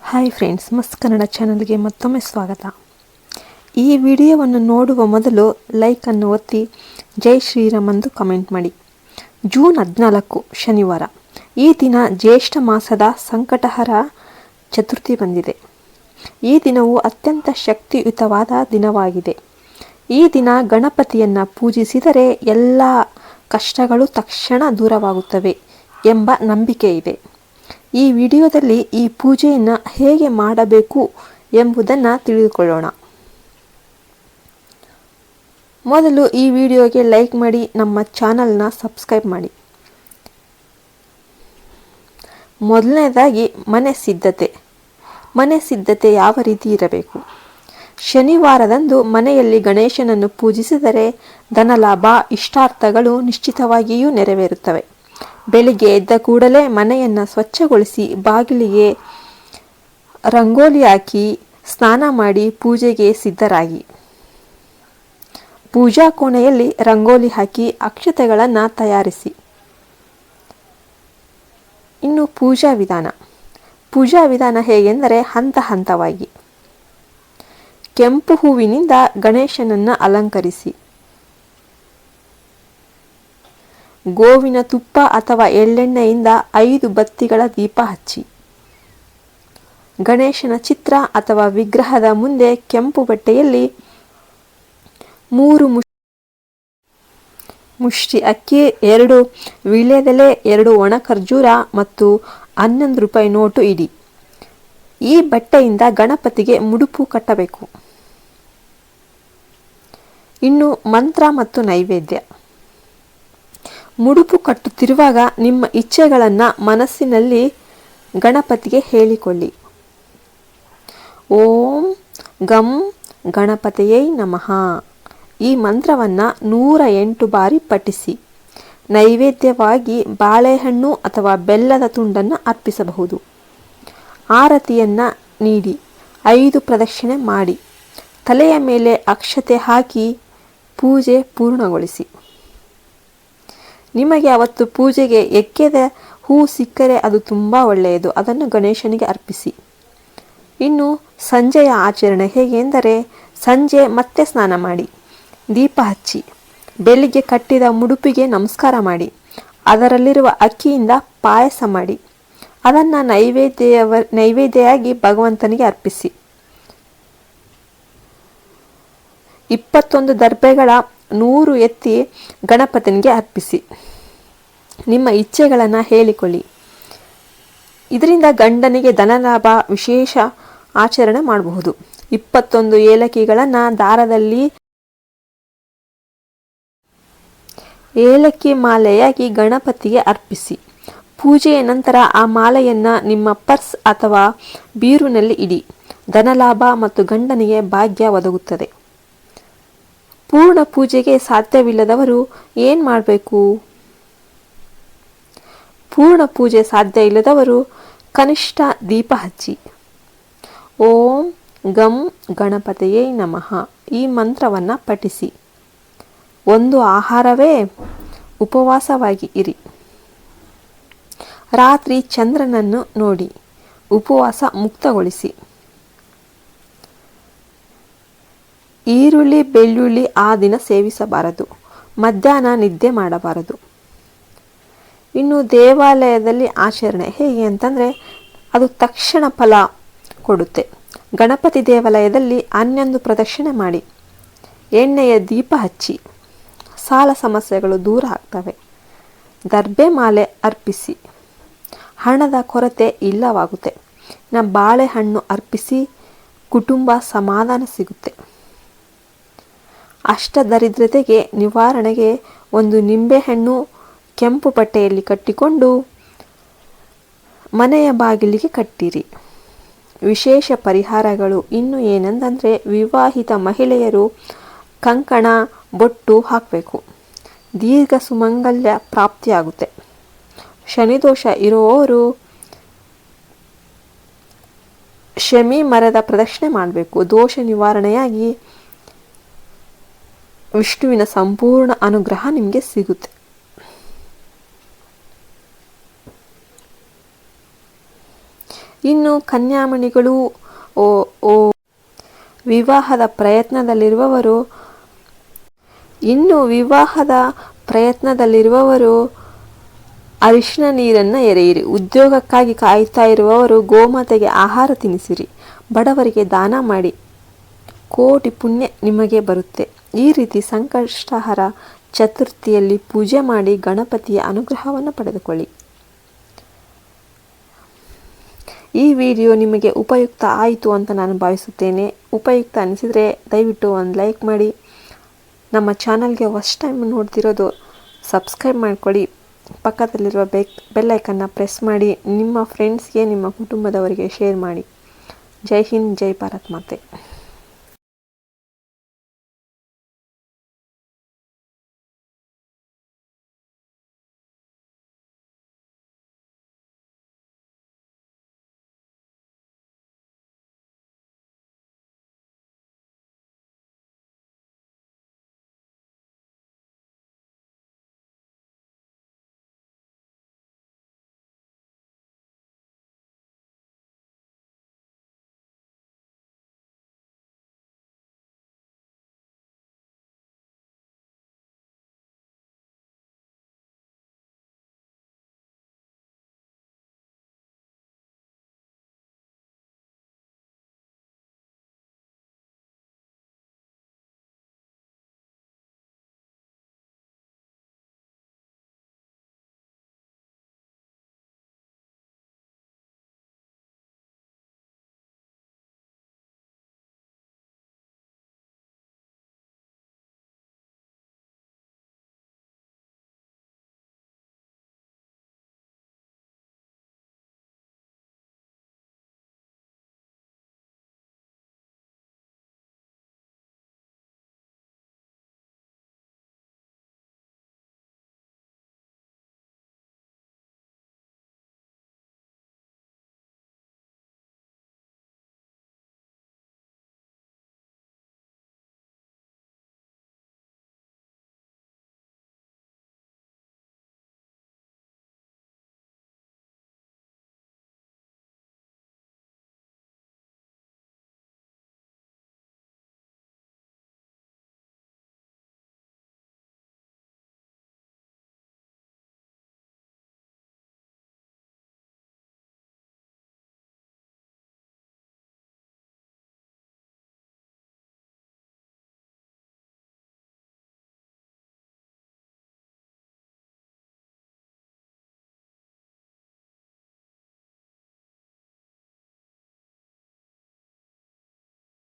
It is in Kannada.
ಹಾಯ್ ಫ್ರೆಂಡ್ಸ್, ಮಸ್ತ್ ಕನ್ನಡ ಚಾನಲ್ಗೆ ಮತ್ತೊಮ್ಮೆ ಸ್ವಾಗತ. ಈ ವಿಡಿಯೋವನ್ನು ನೋಡುವ ಮೊದಲು ಲೈಕನ್ನು ಒತ್ತಿ ಜೈ ಶ್ರೀರಾಮ್ ಎಂದು ಕಮೆಂಟ್ ಮಾಡಿ. ಜೂನ್ 14 ಶನಿವಾರ. ಈ ದಿನ ಜ್ಯೇಷ್ಠ ಮಾಸದ ಸಂಕಟಹರ ಚತುರ್ಥಿ ಬಂದಿದೆ. ಈ ದಿನವು ಅತ್ಯಂತ ಶಕ್ತಿಯುತವಾದ ದಿನವಾಗಿದೆ. ಈ ದಿನ ಗಣಪತಿಯನ್ನು ಪೂಜಿಸಿದರೆ ಎಲ್ಲ ಕಷ್ಟಗಳು ತಕ್ಷಣ ದೂರವಾಗುತ್ತವೆ ಎಂಬ ನಂಬಿಕೆ ಇದೆ. ಈ ವಿಡಿಯೋದಲ್ಲಿ ಈ ಪೂಜೆಯನ್ನು ಹೇಗೆ ಮಾಡಬೇಕು ಎಂಬುದನ್ನು ತಿಳಿದುಕೊಳ್ಳೋಣ. ಮೊದಲು ಈ ವಿಡಿಯೋಗೆ ಲೈಕ್ ಮಾಡಿ, ನಮ್ಮ ಚಾನಲ್ನ ಸಬ್ಸ್ಕ್ರೈಬ್ ಮಾಡಿ. ಮೊದಲನೇದಾಗಿ ಮನೆ ಸಿದ್ಧತೆ ಯಾವ ರೀತಿ ಇರಬೇಕು? ಶನಿವಾರದಂದು ಮನೆಯಲ್ಲಿ ಗಣೇಶನನ್ನು ಪೂಜಿಸಿದರೆ ಧನಲಾಭ, ಇಷ್ಟಾರ್ಥಗಳು ನಿಶ್ಚಿತವಾಗಿಯೂ ನೆರವೇರುತ್ತವೆ. ಬೆಳಿಗ್ಗೆ ಎದ್ದ ಕೂಡಲೇ ಮನೆಯನ್ನು ಸ್ವಚ್ಛಗೊಳಿಸಿ ಬಾಗಿಲಿಗೆ ರಂಗೋಲಿ ಹಾಕಿ ಸ್ನಾನ ಮಾಡಿ ಪೂಜೆಗೆ ಸಿದ್ಧರಾಗಿ. ಪೂಜಾ ಕೋಣೆಯಲ್ಲಿ ರಂಗೋಲಿ ಹಾಕಿ ಅಕ್ಷತೆಗಳನ್ನು ತಯಾರಿಸಿ. ಇನ್ನು ಪೂಜಾ ವಿಧಾನ ಹೇಗೆಂದರೆ ಹಂತ ಹಂತವಾಗಿ. ಕೆಂಪು ಹೂವಿನಿಂದ ಗಣೇಶನನ್ನು ಅಲಂಕರಿಸಿ. ಗೋವಿನ ತುಪ್ಪ ಅಥವಾ ಎಳ್ಳೆಣ್ಣೆಯಿಂದ 5 ಬತ್ತಿಗಳ ದೀಪ ಹಚ್ಚಿ. ಗಣೇಶನ ಚಿತ್ರ ಅಥವಾ ವಿಗ್ರಹದ ಮುಂದೆ ಕೆಂಪು ಬಟ್ಟೆಯಲ್ಲಿ 3 ಮುಷ್ಟಿ ಅಕ್ಕಿ, 2 ವೀಳ್ಯದೆಲೆ, 2 ಒಣ ಖರ್ಜೂರ ಮತ್ತು 11 ರೂಪಾಯಿ ನೋಟು ಇಡಿ. ಈ ಬಟ್ಟೆಯಿಂದ ಗಣಪತಿಗೆ ಮುಡುಪು ಕಟ್ಟಬೇಕು. ಇನ್ನು ಮಂತ್ರ ಮತ್ತು ನೈವೇದ್ಯ. ಮುಡುಪು ಕಟ್ಟುತ್ತಿರುವಾಗ ನಿಮ್ಮ ಇಚ್ಛೆಗಳನ್ನು ಮನಸ್ಸಿನಲ್ಲಿ ಗಣಪತಿಗೆ ಹೇಳಿಕೊಳ್ಳಿ. ಓಂ ಗಂ ಗಣಪತಿಯೇ ನಮಃ ಈ ಮಂತ್ರವನ್ನು 108 ಬಾರಿ ಪಠಿಸಿ. ನೈವೇದ್ಯವಾಗಿ ಬಾಳೆಹಣ್ಣು ಅಥವಾ ಬೆಲ್ಲದ ತುಂಡನ್ನು ಅರ್ಪಿಸಬಹುದು. ಆರತಿಯನ್ನು ನೀಡಿ 5 ಪ್ರದಕ್ಷಿಣೆ ಮಾಡಿ ತಲೆಯ ಮೇಲೆ ಅಕ್ಷತೆ ಹಾಕಿ ಪೂಜೆ ಪೂರ್ಣಗೊಳಿಸಿ. ನಿಮಗೆ ಅವತ್ತು ಪೂಜೆಗೆ ಎಕ್ಕೆದ ಹೂ ಸಿಕ್ಕರೆ ಅದು ತುಂಬ ಒಳ್ಳೆಯದು. ಅದನ್ನು ಗಣೇಶನಿಗೆ ಅರ್ಪಿಸಿ. ಇನ್ನು ಸಂಜೆಯ ಆಚರಣೆ ಹೇಗೆ ಎಂದರೆ, ಸಂಜೆ ಮತ್ತೆ ಸ್ನಾನ ಮಾಡಿ, ದೀಪ ಹಚ್ಚಿ, ಬೆಳಿಗ್ಗೆ ಕಟ್ಟಿದ ಮುಡುಪಿಗೆ ನಮಸ್ಕಾರ ಮಾಡಿ, ಅದರಲ್ಲಿರುವ ಅಕ್ಕಿಯಿಂದ ಪಾಯಸ ಮಾಡಿ ಅದನ್ನು ನೈವೇದ್ಯವಾಗಿ ಭಗವಂತನಿಗೆ ಅರ್ಪಿಸಿ. 21 ದರ್ಬೆಗಳ 100 ಎತ್ತಿ ಗಣಪತಿನಿಗೆ ಅರ್ಪಿಸಿ. ನಿಮ್ಮ ಇಚ್ಛೆಗಳನ್ನು ಹೇಳಿಕೊಳ್ಳಿ. ಇದರಿಂದ ಗಂಡನಿಗೆ ಧನಲಾಭ, ವಿಶೇಷ ಆಚರಣೆ ಮಾಡಬಹುದು. 21 ಏಲಕ್ಕಿಗಳನ್ನು ದಾರದಲ್ಲಿ ಏಲಕ್ಕಿ ಮಾಲೆಯಾಗಿ ಗಣಪತಿಗೆ ಅರ್ಪಿಸಿ. ಪೂಜೆಯ ನಂತರ ಆ ಮಾಲೆಯನ್ನು ನಿಮ್ಮ ಪರ್ಸ್ ಅಥವಾ ಬೀರುನಲ್ಲಿ ಇಡಿ. ಧನಲಾಭ ಮತ್ತು ಗಂಡನಿಗೆ ಭಾಗ್ಯ ಒದಗುತ್ತದೆ. ಪೂರ್ಣ ಪೂಜೆಗೆ ಸಾಧ್ಯವಿಲ್ಲದವರು ಏನು ಮಾಡಬೇಕು? ಪೂರ್ಣ ಪೂಜೆ ಸಾಧ್ಯ ಇಲ್ಲದವರು ಕನಿಷ್ಠ ದೀಪ ಹಚ್ಚಿ. ಓಂ ಗಂ ಗಣಪತಿಯೇ ನಮಃ ಈ ಮಂತ್ರವನ್ನು ಪಠಿಸಿ. ಒಂದು ಆಹಾರವೇ ಉಪವಾಸವಾಗಿ ಇರಿ. ರಾತ್ರಿ ಚಂದ್ರನನ್ನು ನೋಡಿ ಉಪವಾಸ ಮುಕ್ತಗೊಳಿಸಿ. ಈರುಳ್ಳಿ, ಬೆಳ್ಳುಳ್ಳಿ ಆ ದಿನ ಸೇವಿಸಬಾರದು. ಮಧ್ಯಾಹ್ನ ನಿದ್ದೆ ಮಾಡಬಾರದು. ಇನ್ನು ದೇವಾಲಯದಲ್ಲಿ ಆಚರಣೆ ಹೇಗೆ ಅಂತಂದರೆ, ಅದು ತಕ್ಷಣ ಫಲ ಕೊಡುತ್ತೆ. ಗಣಪತಿ ದೇವಾಲಯದಲ್ಲಿ 11 ಪ್ರದಕ್ಷಿಣೆ ಮಾಡಿ, ಎಣ್ಣೆಯ ದೀಪ ಹಚ್ಚಿ, ಸಾಲ ಸಮಸ್ಯೆಗಳು ದೂರ ಆಗ್ತವೆ. ದರ್ಬೆ ಮಾಲೆ ಅರ್ಪಿಸಿ, ಹಣದ ಕೊರತೆ ಇಲ್ಲವಾಗುತ್ತೆ. ಬಾಳೆಹಣ್ಣು ಅರ್ಪಿಸಿ, ಕುಟುಂಬ ಸಮಾಧಾನ ಸಿಗುತ್ತೆ. ಅಷ್ಟದರಿದ್ರತೆಗೆ ನಿವಾರಣೆಗೆ 1 ನಿಂಬೆಹಣ್ಣು ಕೆಂಪು ಬಟ್ಟೆಯಲ್ಲಿ ಕಟ್ಟಿಕೊಂಡು ಮನೆಯ ಬಾಗಿಲಿಗೆ ಕಟ್ಟಿರಿ. ವಿಶೇಷ ಪರಿಹಾರಗಳು ಇನ್ನು ಏನೆಂದರೆ, ವಿವಾಹಿತ ಮಹಿಳೆಯರು ಕಂಕಣ, ಬೊಟ್ಟು ಹಾಕಬೇಕು. ದೀರ್ಘ ಸುಮಂಗಲ್ಯ ಪ್ರಾಪ್ತಿಯಾಗುತ್ತೆ. ಶನಿದೋಷ ಇರುವವರು ಶಮಿ ಮರದ ಪ್ರದಕ್ಷಿಣೆ ಮಾಡಬೇಕು. ದೋಷ ನಿವಾರಣೆಯಾಗಿ ವಿಷ್ಣುವಿನ ಸಂಪೂರ್ಣ ಅನುಗ್ರಹ ನಿಮಗೆ ಸಿಗುತ್ತೆ. ಇನ್ನು ಕನ್ಯಾಮಣಿಗಳು ವಿವಾಹದ ಪ್ರಯತ್ನದಲ್ಲಿರುವವರು ಅರಿಶಿನ ನೀರನ್ನು ಎರೆಯಿರಿ. ಉದ್ಯೋಗಕ್ಕಾಗಿ ಕಾಯ್ತಾ ಇರುವವರು ಗೋಮಾತೆಗೆ ಆಹಾರ ತಿನ್ನಿಸಿರಿ. ಬಡವರಿಗೆ ದಾನ ಮಾಡಿ. ಕೋಟಿ ಪುಣ್ಯ ನಿಮಗೆ ಬರುತ್ತೆ. ಈ ರೀತಿ ಸಂಕಷ್ಟಹರ ಚತುರ್ಥಿಯಲ್ಲಿ ಪೂಜೆ ಮಾಡಿ ಗಣಪತಿಯ ಅನುಗ್ರಹವನ್ನು ಪಡೆದುಕೊಳ್ಳಿ. ಈ ವಿಡಿಯೋ ನಿಮಗೆ ಉಪಯುಕ್ತ ಆಯಿತು ಅಂತ ನಾನು ಭಾವಿಸುತ್ತೇನೆ. ಉಪಯುಕ್ತ ಅನಿಸಿದರೆ ದಯವಿಟ್ಟು ಒಂದು ಲೈಕ್ ಮಾಡಿ. ನಮ್ಮ ಚಾನಲ್ಗೆ ಫಸ್ಟ್ ಟೈಮ್ ನೋಡ್ತಿರೋದು ಸಬ್ಸ್ಕ್ರೈಬ್ ಮಾಡ್ಕೊಳ್ಳಿ. ಪಕ್ಕದಲ್ಲಿರುವ ಬೆಲ್ ಐಕನ್ನ ಪ್ರೆಸ್ ಮಾಡಿ. ನಿಮ್ಮ ಫ್ರೆಂಡ್ಸ್ಗೆ, ನಿಮ್ಮ ಕುಟುಂಬದವರಿಗೆ ಶೇರ್ ಮಾಡಿ. ಜೈ ಹಿಂದ್, ಜೈ ಭಾರತ್ ಮಾತೆ.